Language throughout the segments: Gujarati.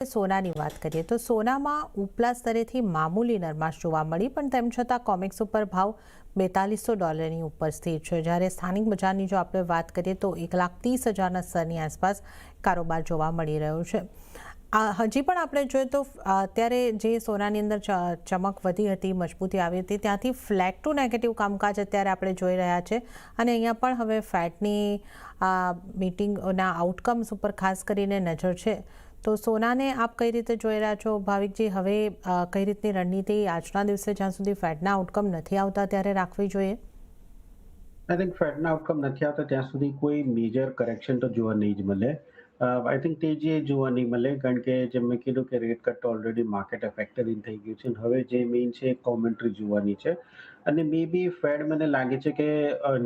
સોનાની વાત કરીએ તો સોનામાં ઉપલા સ્તરેથી મામૂલી નરમાશ જોવા મળી, પણ તેમ છતાં કોમેક્સ ઉપર ભાવ $4200 ઉપર સ્થિર છે, જ્યારે સ્થાનિક બજારની જો આપણે વાત કરીએ તો 1,30,000ના સ્તરની આસપાસ કારોબાર જોવા મળી રહ્યો છે. હજી પણ આપણે જોઈએ તો અત્યારે જે સોનાની અંદર ચમક વધી હતી, મજબૂતી આવી હતી, ત્યાંથી ફ્લેટ ટુ નેગેટિવ કામકાજ અત્યારે આપણે જોઈ રહ્યા છે. અને અહીંયા પણ હવે ફેડની મીટિંગના આઉટકમ્સ ઉપર ખાસ કરીને નજર છે. તો સોનાને આપ કઈ રીતે જોઈ રહ્યા છો ભાવિકજી? હવે કઈ રીતની રણનીતિ આજના દિવસે જ્યાં સુધી ફેડના આઉટકમ નથી આવતા ત્યારે રાખવી જોઈએ? આઈ થિંક ફેડના આઉટકમ નથી આવતા ત્યાં સુધી કોઈ મેજર કરેક્શન તો જોવા નહીં જ મળે. આઈ થિંક તેજી જોવા નહીં મળે, કારણ કે જેમ મેં કીધું કે rate cut already market factor in થઈ ગયું છે. હવે જે મેઇન છે કોમેન્ટ્રી જોવાની છે, અને મે બી ફેડ મને લાગે છે કે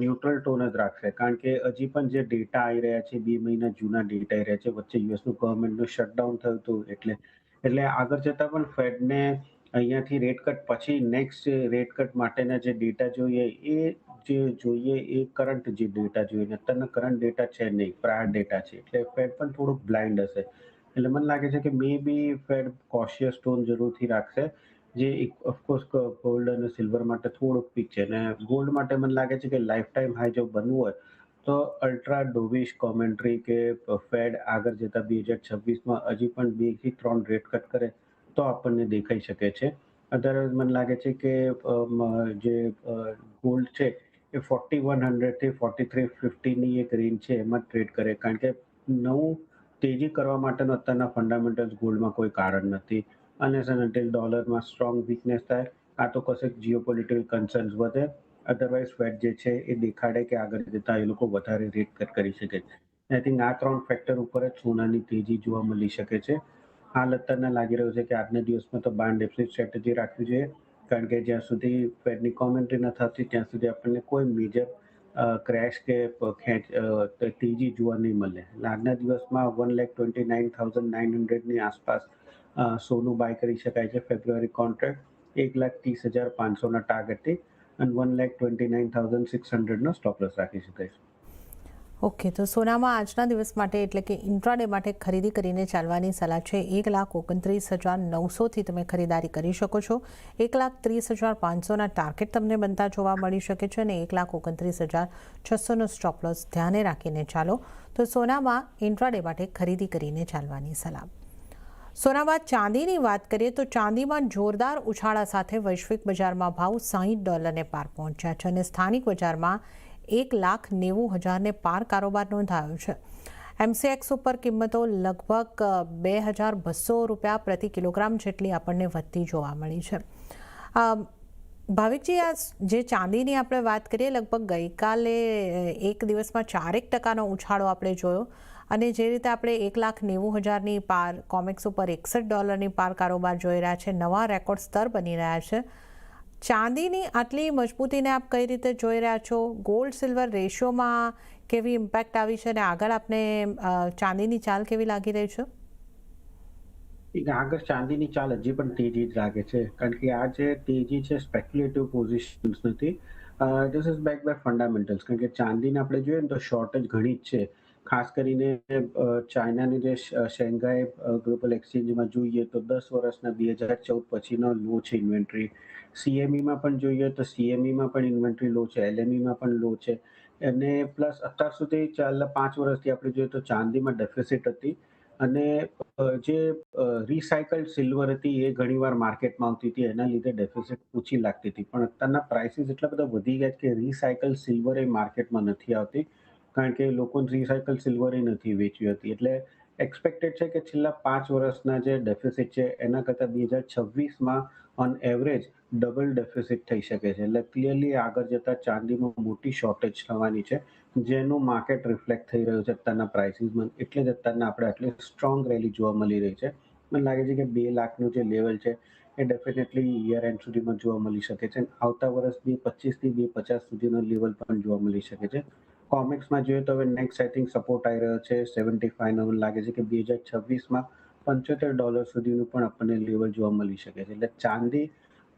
ન્યુટ્રલ ટોન જ રાખશે, કારણ કે હજી પણ જે ડેટા આવી રહ્યા છે 2 મહિના જૂના ડેટા આવી રહ્યા છે. વચ્ચે યુએસનું ગવર્મેન્ટનું શટડાઉન થયું હતું, એટલે આગળ જતા પણ ફેડને અહીંયાથી રેટ કટ પછી નેક્સ્ટ રેટ કટ માટેના જે ડેટા જોઈએ એ કરંટ જે ડેટા જોઈએ, અત્યારના કરંટ ડેટા છે નહીં, પ્રાયર ડેટા છે. એટલે ફેડ પણ થોડુંક બ્લાઇન્ડ હશે. એટલે મને લાગે છે કે મે બી ફેડ કોશિયસ ટોન જરૂરથી રાખશે, જે ઓફકોર્સ ગોલ્ડ અને સિલ્વર માટે થોડુંક પીક છે. અને ગોલ્ડ માટે મને લાગે છે કે લાઈફ ટાઈમ હાઈ જો બનવું હોય તો અલ્ટ્રા ડોવિશ કોમેન્ટ્રી કે ફેડ આગળ જતા 2026માં હજી પણ 2 થી 3 રેટ કટ કરે તો આપણને દેખાઈ શકે છે. અદરવાઇઝ મને લાગે છે કે જે ગોલ્ડ છે એ 4100 થી 4350ની એક રેન્જ છે, એમાં ટ્રેડ કરે, કારણ કે નવું તેજી કરવા માટેનો અત્યારના ફંડામેન્ટલ્સ ગોલ્ડમાં કોઈ કારણ નથી. અનલેસ એન્ડ અનટિલ ડોલરમાં સ્ટ્રોંગ વીકનેસ થાય, આ તો કશેક જીઓપોલિટિકલ કન્સર્ન્સ વધે, અધરવાઇઝ ફેડ જે છે એ દેખાડે કે આગળ જતા એ લોકો વધારે રેટ કટ કરી શકે છે. આઈ થિંક આ 3 ફેક્ટર ઉપર જ સોનાની તેજી જોવા મળી શકે છે. હાલ અત્યારના લાગી રહ્યું છે કે આજના દિવસમાં તો બાર ડેફિસિટ સ્ટ્રેટેજી રાખવી જોઈએ, કારણ કે જ્યાં સુધી ફેડની કોમેન્ટ્રી ન થતી ત્યાં સુધી આપણને કોઈ મેજર ક્રેશ કે તેજી જોવા નહીં મળે. આજના દિવસમાં 1,29,900ની આસપાસ સોનું બાય કરી શકાય છે. ફેબ્રુઆરી કોન્ટ્રાક્ટ 1,30,500ના ટાર્ગેટથી અને 1,29,600નો સ્ટોપ લોસ રાખી શકાય છે. ઓકે, તો સોનામાં આજના દિવસ માટે એટલે કે ઇન્ટ્રાડે માટે ખરીદી કરીને ચાલવાની સલાહ છે. 1,29,900થી તમે ખરીદારી કરી શકો છો. 1,30,500ના ટાર્ગેટ તમને બનતા જોવા મળી શકે છે, અને 1,29,600નો સ્ટોપ લોસ ધ્યાને રાખીને ચાલો. તો સોનામાં ઇન્ટ્રાડે માટે ખરીદી કરીને ચાલવાની સલાહ. સોના બાદ ચાંદીની વાત કરીએ તો ચાંદીમાં જોરદાર ઉછાળા સાથે વૈશ્વિક બજારમાં ભાવ $60ને પાર પહોંચ્યા છે, અને સ્થાનિક બજારમાં 1,90,000ને પાર કારોબાર નોંધાયો છે. MCX ઉપર કિંમતો લગભગ $2,200 પ્રતિ કિલોગ્રામ જેટલી આપણને વધતી જોવા મળી છે. ભાવિકજી, આ જે ચાંદીની આપણે વાત કરીએ, લગભગ ગઈકાલે એક દિવસમાં 4% ઉછાળો આપણે જોયો, અને જે રીતે આપણે 1,90,000ની પાર, કોમેક્સ ઉપર $61ની પાર કારોબાર જોઈ રહ્યા છે, નવા રેકોર્ડ સ્તર બની રહ્યા છે. ચાંદીની આટલી મજબૂતીને આપ કઈ રીતે જોઈ રહ્યા છો? ગોલ્ડ સિલ્વર રેશિયોમાં કેવી ઇમ્પેક્ટ આવી છે, અને આગળ આપને ચાંદીની ચાલ કેવી લાગી રહી છે? આગળ ચાંદીની ચાલ હજી પણ તેજી જ લાગે છે, કારણ કે આ જે તેજી છે સ્પેક્યુલેટિવ પોઝિશન્સ નથી, this is back by fundamentals. કારણ કે ચાંદીને આપણે જોઈએ ને તો શોર્ટેજ ઘણી જ છે. ખાસ કરીને ચાઇનાની જે શેંઘાઈ ગ્લોબલ એક્સચેન્જમાં જોઈએ તો 10 વર્ષના 2014 પછીનો લો છે ઇન્વેન્ટરી. CMEમાં પણ જોઈએ તો CMEમાં પણ ઇન્વેન્ટરી લો છે, LMEમાં પણ લો છે. અને પ્લસ અત્યાર સુધી છેલ્લા 5 વર્ષથી આપણે જોઈએ તો ચાંદીમાં ડેફિસિટ હતી, અને જે રિસાયકલ્ડ સિલ્વર હતી એ ઘણીવાર માર્કેટમાં આવતી હતી, એના લીધે ડેફિસિટ ઓછી લાગતી હતી. પણ અત્યારના પ્રાઇસીસ એટલા બધા વધી ગયા કે રિસાયકલ સિલ્વર એ માર્કેટમાં નથી આવતી, કારણ કે લોકોને રિસાયકલ સિલ્વર એ નથી વેચવી હતી. એટલે એક્સપેક્ટેડ છે કે છેલ્લા 5 વર્ષના જે ડેફિસિટ છે એના કરતાં 2026માં ઓન એવરેજ ડબલ ડેફિસિટ થઈ શકે છે. એટલે ક્લિયરલી આગળ જતા ચાંદીમાં મોટી શોર્ટેજ થવાની છે, જેનું માર્કેટ રિફ્લેક્ટ થઈ રહ્યું છે અત્યારના પ્રાઇસીસમાં. એટલે જ અત્યારના આપણે આટલી સ્ટ્રોંગ રેલી જોવા મળી રહી છે. મને લાગે છે કે 2,00,000નું જે લેવલ છે એ ડેફિનેટલી યર એન્ડ સુધીમાં જોવા મળી શકે છે. આવતા વર્ષ 2,25 થી 2,50 સુધીનો લેવલ પણ જોવા મળી શકે છે. કોમેક્સમાં જોઈએ તો હવે નેક્સ્ટ આઈ થિંક સપોર્ટ આવી રહ્યો છે 75નો. મને લાગે છે કે 2026માં $75 સુધીનું પણ આપણને લેવલ જોવા મળી શકે છે. એટલે ચાંદી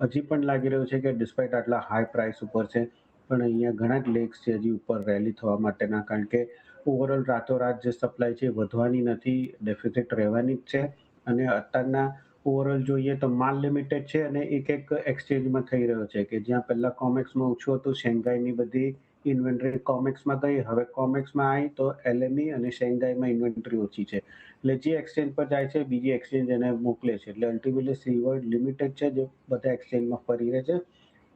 હજી પણ લાગી રહ્યું છે કે ડિસ્પાઇટ આટલા હાઈ પ્રાઇસ ઉપર છે, પણ અહીંયા ઘણા જ લેગ્સ છે હજી ઉપર રેલી થવા માટેના, કારણ કે ઓવરઓલ રાતોરાત જે સપ્લાય છે વધવાની નથી, ડેફિસિટ રહેવાની જ છે. અને અત્યારના ઓવરઓલ જોઈએ તો માલ લિમિટેડ છે અને એક એક્સચેન્જમાં થઈ રહ્યો છે કે જ્યાં પહેલા કોમેક્સમાં ઓછું હતું, શેંઘાઈની બધી ઇન્વેન્ટરી કોમેક્સમાં ગઈ, હવે કોમેક્સમાં આવી તો એલએમઈ અને શેંઘાઈમાં ઇન્વેન્ટરી ઓછી છે. એટલે જે એક્સચેન્જ પર જાય છે બીજી એક્સચેન્જ એને મોકલે છે. એટલે અલ્ટિમેટલી સીવર્ડ લિમિટેડ છે જે બધા એક્સચેન્જમાં ફરી રહે છે.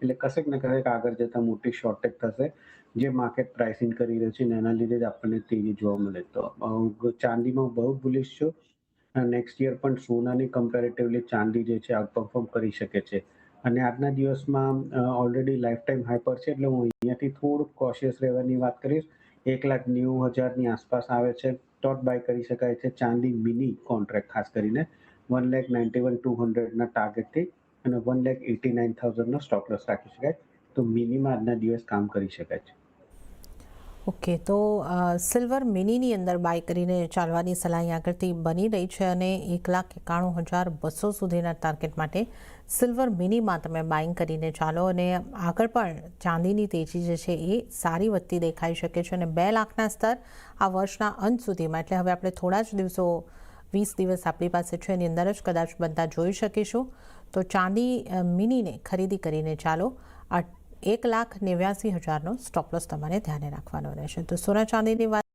એટલે કશેક ને કશેક આગળ જતા મોટી શોર્ટેજ થશે જે માર્કેટ પ્રાઇસિંગ કરી રહ્યું છે અને એના લીધે જ આપણને તેજી જોવા મળે. તો ચાંદીમાં બહુ બુલિશ છું. નેક્સ્ટ યર પણ સોનાની કમ્પેરેટિવલી ચાંદી જે છે આઉટ પરફોર્મ કરી શકે છે. અને આજના દિવસમાં ઓલરેડી લાઈફ ટાઈમ હાઈ પર છે એટલે હું અહીંયાથી થોડુંક કોશિયસ રહેવાની વાત કરીશ. 1,90,000ની આસપાસ આવે છે તો જ બાય કરી શકાય છે ચાંદી મિની કોન્ટ્રાક્ટ, ખાસ કરીને 1,91,200ના ટાર્ગેટથી અને 1,89,000નો સ્ટોપ લોસ રાખી શકાય. તો મિનિમાં આજના દિવસ કામ કરી શકાય છે. ઓકે, તો સિલ્વર મિનીની અંદર બાય કરીને ચાલવાની સલાહ અહીં આગળથી બની રહી છે અને 1,91,200 સુધીના ટાર્ગેટ માટે સિલ્વર મિનીમાં તમે બાઇંગ કરીને ચાલો અને આગળ પણ ચાંદીની તેજી જે છે એ સારી વધતી દેખાઈ શકે છે અને 2 લાખના સ્તર આ વર્ષના અંત સુધીમાં, એટલે હવે આપણે થોડા જ દિવસો 20 દિવસ આપણી પાસે છે એની અંદર જ કદાચ બનતા જોઈ શકીશું. તો ચાંદી મિનીને ખરીદી કરીને ચાલો. 1,89,000નો સ્ટોપ લોસ તમારે ધ્યાને રાખવાનો રહેશે. તો સોના ચાંદીની વાત